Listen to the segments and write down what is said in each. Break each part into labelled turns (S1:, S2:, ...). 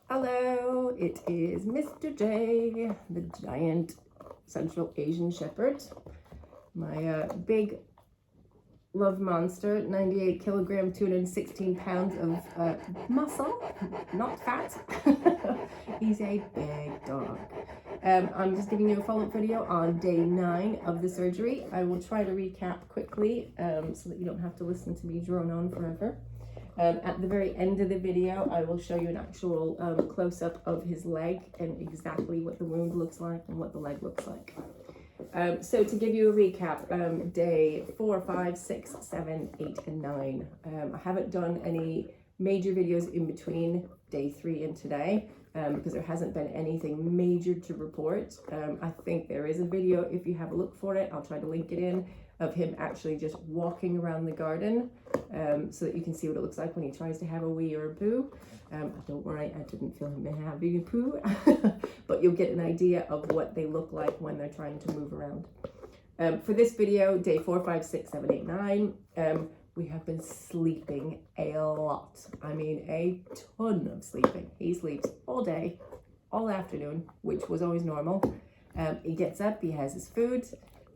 S1: Hello, it is Mr. J, the giant Central Asian Shepherd. My big love monster, 98 kilogram, 216 pounds of muscle, not fat. He's a big dog. I'm just giving you a follow-up video on day 9 of the surgery. I will try to recap quickly so that you don't have to listen to me drone on forever. At the very end of the video, I will show you an actual close-up of his leg and exactly what the wound looks like and what the leg looks like. So to give you a recap, day 4, 5, 6, 7, 8, and 9. I haven't done any major videos in between day 3 and today because there hasn't been anything major to report. I think there is a video, if you have a look for it, I'll try to link it in, of him actually just walking around the garden so that you can see what it looks like when he tries to have a wee or a poo. Don't worry, I didn't film him having a poo, but you'll get an idea of what they look like when they're trying to move around. For this video, day 4, 5, 6, 7, 8, 9, we have been sleeping a lot. I mean, a ton of sleeping. He sleeps all day, all afternoon, which was always normal. He gets up, he has his food,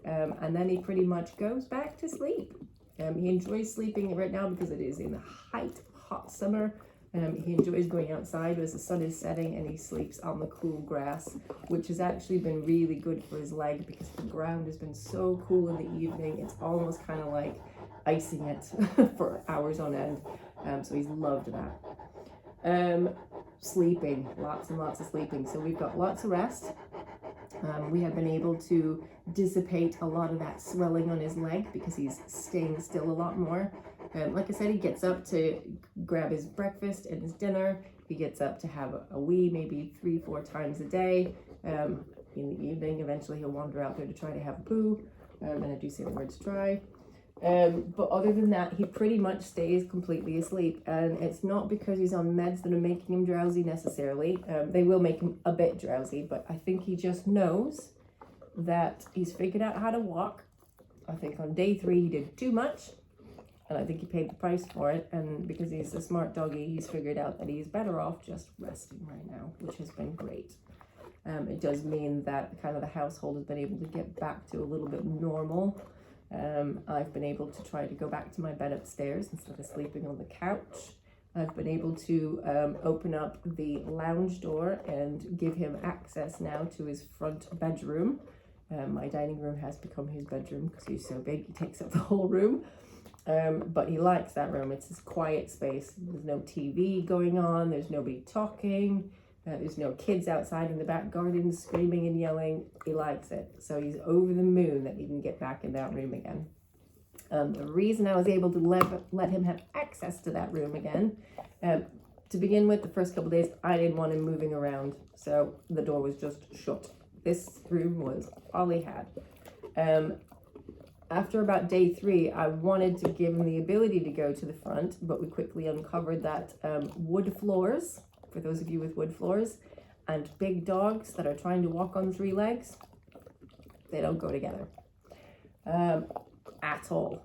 S1: and then he pretty much goes back to sleep. He enjoys sleeping right now because it is in the height of hot summer. He enjoys going outside as the sun is setting, and he sleeps on the cool grass, which has actually been really good for his leg because the ground has been so cool in the evening. It's almost kind of like icing it for hours on end. So he's loved that. Sleeping, lots and lots of sleeping. So we've got lots of rest. We have been able to dissipate a lot of that swelling on his leg because he's staying still a lot more. Like I said, he gets up to grab his breakfast and his dinner. He gets up to have a wee maybe 3-4 times a day. In the evening, eventually he'll wander out there to try to have a poo. And I do say the words try. But other than that, he pretty much stays completely asleep. And it's not because he's on meds that are making him drowsy necessarily. They will make him a bit drowsy, but I think he just knows that he's figured out how to walk. I think on day 3 he did too much, and I think he paid the price for it. And because he's a smart doggy, he's figured out that he's better off just resting right now, which has been great. It does mean that kind of the household has been able to get back to a little bit normal. I've been able to try to go back to my bed upstairs instead of sleeping on the couch. I've been able to open up the lounge door and give him access now to his front bedroom. My dining room has become his bedroom because he's so big, he takes up the whole room. But he likes that room. It's his quiet space. There's no TV going on, there's nobody talking. There's no kids outside in the back garden screaming and yelling. He likes it. So he's over the moon that he can get back in that room again. The reason I was able to let him have access to that room again, to begin with, the first couple of days, I didn't want him moving around. So the door was just shut. This room was all he had. After about day 3, I wanted to give him the ability to go to the front, but we quickly uncovered that wood floors, for those of you with wood floors, and big dogs that are trying to walk on 3 legs, they don't go together at all.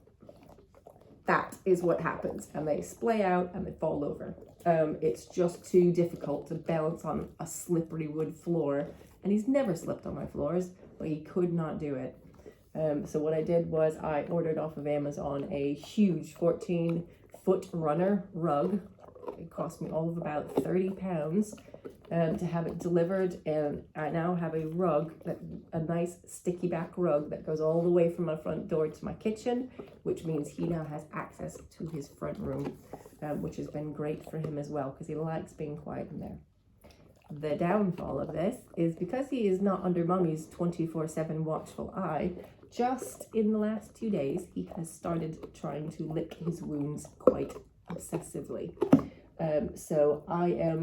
S1: That is what happens, and they splay out and they fall over. It's just too difficult to balance on a slippery wood floor, and he's never slipped on my floors, but he could not do it. So what I did was I ordered off of Amazon a huge 14-foot runner rug. It cost me all of about £30 to have it delivered, and I now have a rug, a nice sticky back rug that goes all the way from my front door to my kitchen, which means he now has access to his front room, which has been great for him as well because he likes being quiet in there. The downfall of this is because he is not under mummy's 24/7 watchful eye, just in the last 2 days, he has started trying to lick his wounds quite obsessively. So I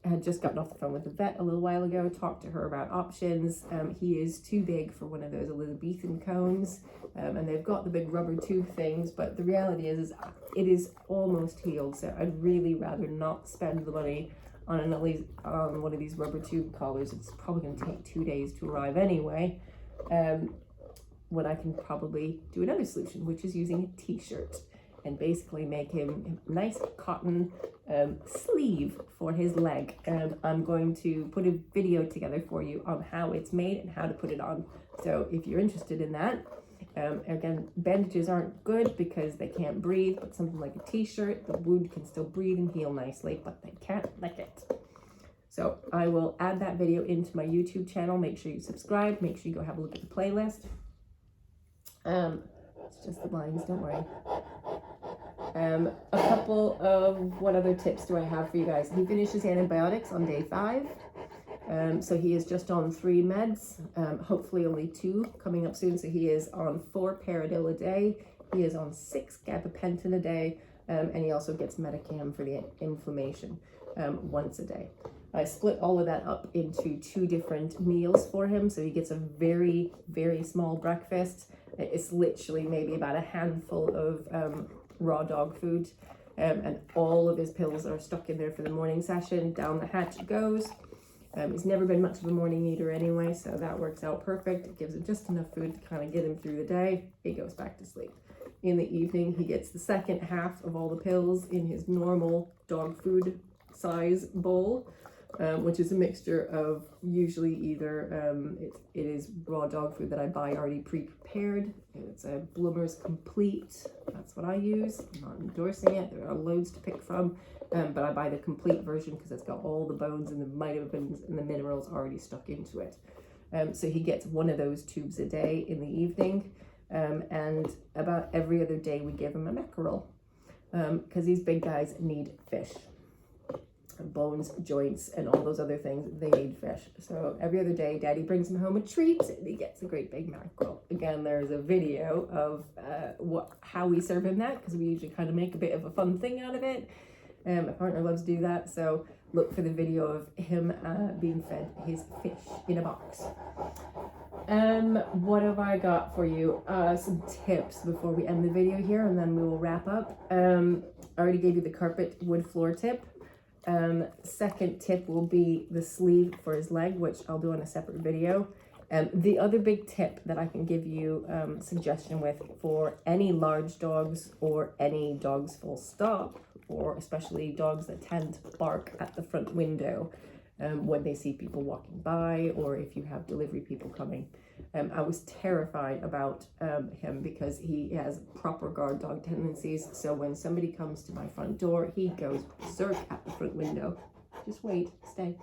S1: had just gotten off the phone with the vet a little while ago, talked to her about options. He is too big for one of those Elizabethan cones, and they've got the big rubber tube things, but the reality is it is almost healed, so I'd really rather not spend the money on one of these rubber tube collars. It's probably going to take 2 days to arrive anyway, when I can probably do another solution, which is using a t-shirt. and basically make him a nice cotton sleeve for his leg. I'm going to put a video together for you on how it's made and how to put it on. So if you're interested in that, again, bandages aren't good because they can't breathe, but something like a t-shirt, the wound can still breathe and heal nicely, but they can't lick it. So I will add that video into my YouTube channel. Make sure you subscribe. Make sure you go have a look at the playlist. It's just the blinds, don't worry. A couple of, what other tips do I have for you guys? He finishes antibiotics on day 5. So he is just on 3 meds, hopefully only 2 coming up soon. So he is on 4 Paradil a day. He is on 6 gabapentin a day. And he also gets Metacam for the inflammation once a day. I split all of that up into 2 different meals for him. So he gets a very, very small breakfast. It's literally maybe about a handful of raw dog food. And all of his pills are stuck in there for the morning session. Down the hatch it goes. He's never been much of a morning eater anyway, so that works out perfect. It gives him just enough food to kind of get him through the day. He goes back to sleep. In the evening, he gets the second half of all the pills in his normal dog food size bowl, which is a mixture of usually either, it is raw dog food that I buy already pre-prepared. It's a Bloomer's Complete. That's what I use. I'm not endorsing it. There are loads to pick from, but I buy the complete version because it's got all the bones and the vitamins and the minerals already stuck into it. So he gets 1 of those tubes a day in the evening, and about every other day we give him a mackerel, because these big guys need fish. Bones, joints, and all those other things, they need fish. So every other day Daddy brings him home a treat and he gets a great big mackerel. Again, there's a video of how we serve him that, because we usually kind of make a bit of a fun thing out of it. My partner loves to do that, so look for the video of him being fed his fish in a box. What have I got for you? Some tips before we end the video here, and then we will wrap up. I already gave you the carpet wood floor tip. Second tip will be the sleeve for his leg, which I'll do on a separate video. The other big tip that I can give you suggestion with for any large dogs or any dogs full stop, or especially dogs that tend to bark at the front window when they see people walking by, or if you have delivery people coming. I was terrified about him because he has proper guard dog tendencies. So when somebody comes to my front door, he goes berserk at the front window. Just wait, stay.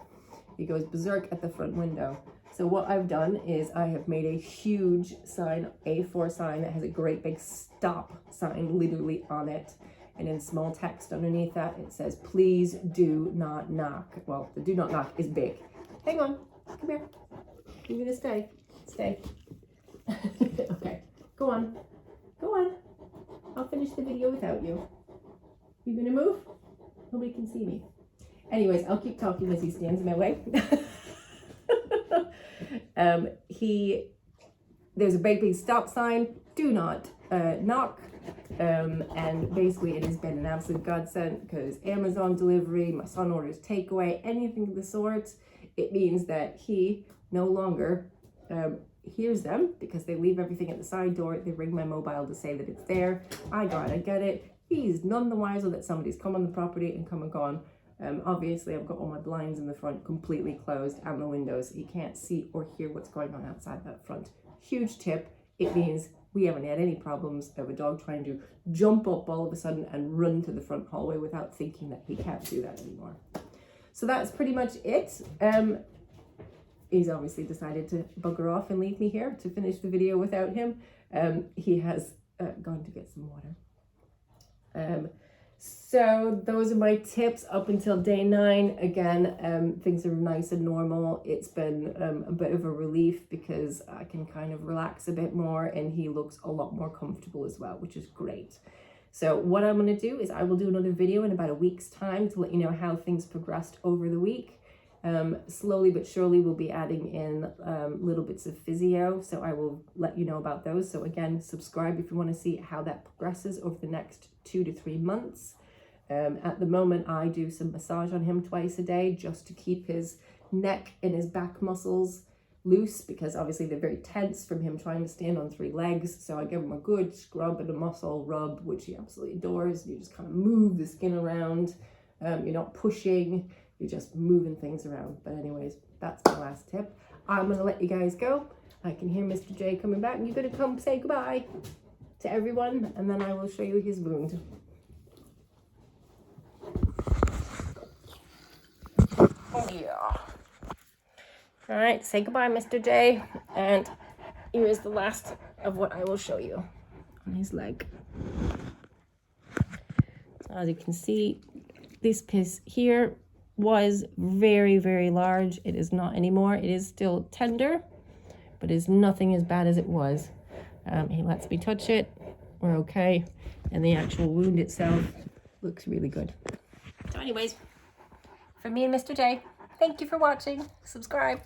S1: He goes berserk at the front window. So what I've done is I have made a huge sign, A4 sign, that has a great big stop sign literally on it. And in small text underneath that, it says, please do not knock. Well, the do not knock is big. Hang on, come here. You're gonna stay. Stay. Okay, go on. Go on. I'll finish the video without you. You gonna move? Nobody can see me. Anyways, I'll keep talking as he stands in my way. There's a big stop sign. Do not knock. And basically it has been an absolute godsend, because Amazon delivery, my son orders takeaway, anything of the sort. It means that he no longer hears them, because they leave everything at the side door. They ring my mobile to say that it's there. I get it. He's none the wiser that somebody's come on the property and come and gone. Obviously I've got all my blinds in the front completely closed and the windows. He can't see or hear what's going on outside that front. Huge tip. It means we haven't had any problems of a dog trying to jump up all of a sudden and run to the front hallway without thinking that he can't do that anymore. So that's pretty much it. He's obviously decided to bugger off and leave me here to finish the video without him. He has gone to get some water. So those are my tips up until day 9. Again, things are nice and normal. It's been a bit of a relief because I can kind of relax a bit more, and he looks a lot more comfortable as well, which is great. So what I'm going to do is I will do another video in about a week's time to let you know how things progressed over the week. Slowly but surely we'll be adding in little bits of physio, so I will let you know about those. So again, subscribe if you want to see how that progresses over the next 2 to 3 months. At the moment I do some massage on him twice a day just to keep his neck and his back muscles loose because obviously they're very tense from him trying to stand on 3 legs. So I give him a good scrub and a muscle rub, which he absolutely adores. You just kind of move the skin around. You're not pushing, you're just moving things around. But anyways, that's my last tip. I'm going to let you guys go. I can hear Mr. J coming back, and you're going to come say goodbye to everyone, and then I will show you his wound. Oh yeah. All right, say goodbye, Mr. J. And here is the last of what I will show you on his leg. So as you can see, this piece here was very, very large. It is not anymore. It is still tender, but it's nothing as bad as it was. He lets me touch it. We're okay. And the actual wound itself looks really good. So anyways, from me and Mr. J, thank you for watching. Subscribe.